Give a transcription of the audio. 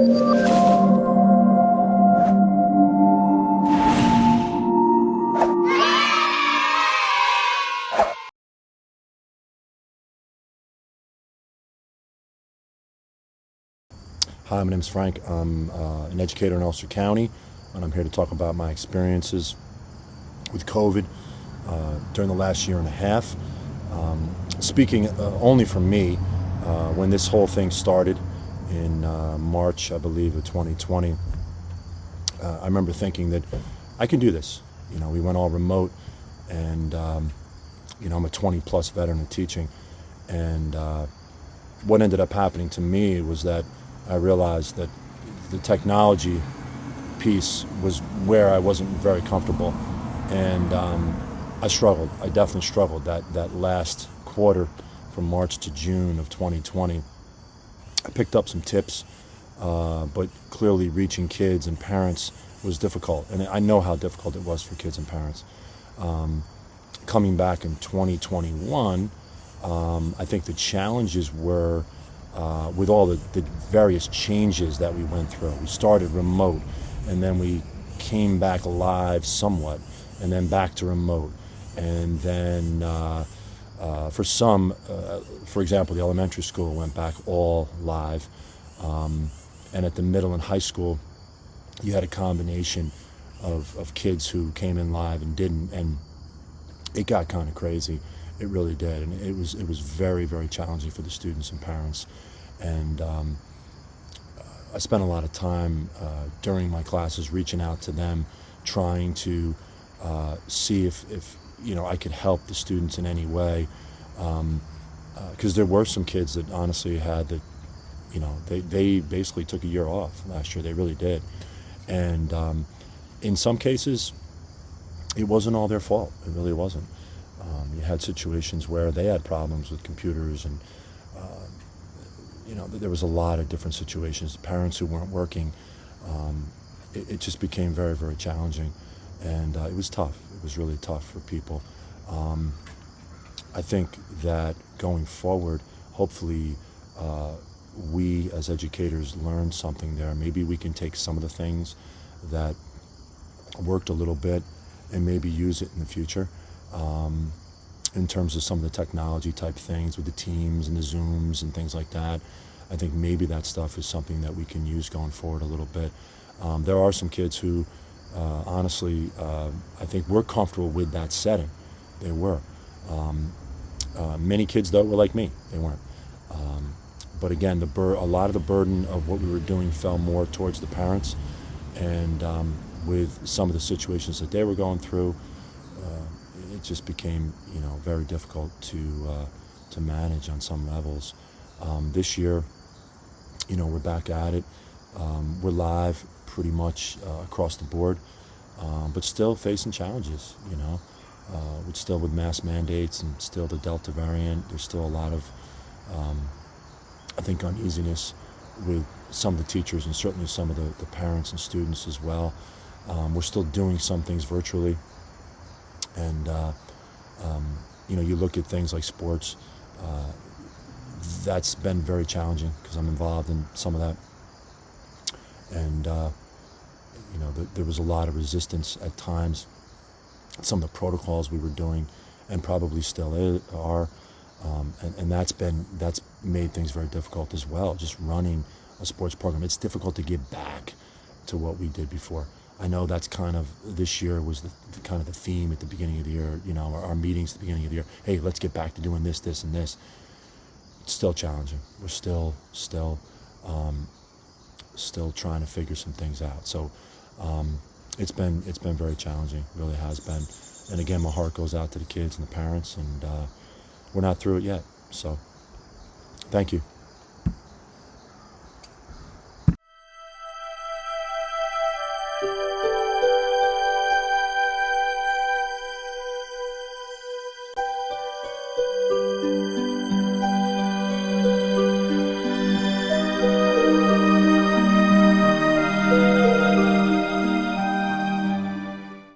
Hi, my name is Frank. I'm an educator in Ulster County, and I'm here to talk about my experiences with COVID during the last year and a half. Speaking only for me, when this whole thing started in March, I believe, of 2020, I remember thinking that I can do this. You know, we went all remote, and you know, I'm a 20-plus veteran of teaching, and what ended up happening to me was that I realized that the technology piece was where I wasn't very comfortable, and I struggled. I definitely struggled that last quarter from March to June of 2020. I picked up some tips, but clearly reaching kids and parents was difficult, and I know how difficult it was for kids and parents. Coming back in 2021, I think the challenges were with all the various changes that we went through. We started remote, and then we came back live somewhat, and then back to remote. And then for some, for example, the elementary school went back all live. And at the middle and high school, you had a combination of kids who came in live and didn't, and it got kind of crazy. It really did, and it was very, very challenging for the students and parents. And I spent a lot of time during my classes reaching out to them, trying to see if you know, I could help the students in any way, because there were some kids that honestly had that, you know, they basically took a year off last year. They really did, and in some cases, it wasn't all their fault. It really wasn't. You had situations where they had problems with computers, and you know, there was a lot of different situations. Parents who weren't working, it just became very, very challenging, and it was tough. It was really tough for people. I think that going forward, hopefully, we as educators learn something there. Maybe we can take some of the things that worked a little bit and maybe use it in the future. In terms of some of the technology type things with the Teams and the Zooms and things like that, I think maybe that stuff is something that we can use going forward a little bit. There are some kids who, honestly, I think were comfortable with that setting. They were. Many kids, though, were like me. They weren't. But again, a lot of the burden of what we were doing fell more towards the parents, and with some of the situations that they were going through, it just became, you know, very difficult to manage on some levels. This year, you know, we're back at it. We're live pretty much across the board, but still facing challenges, you know. With mask mandates and still the Delta variant, there's still a lot of, I think, uneasiness with some of the teachers and certainly some of the parents and students as well. We're still doing some things virtually. And, you know, you look at things like sports, that's been very challenging because I'm involved in some of that. And, you know, there was a lot of resistance at times. Some of the protocols we were doing, and probably still are, and that's made things very difficult as well, just running a sports program. It's difficult to get back to what we did before. I know that's kind of, this year was kind of the theme at the beginning of the year, you know, our meetings at the beginning of the year. Hey, let's get back to doing this, this, and this. It's still challenging. We're still trying to figure some things out. So it's been very challenging, it really has been. And again, my heart goes out to the kids and the parents, and we're not through it yet. So thank you.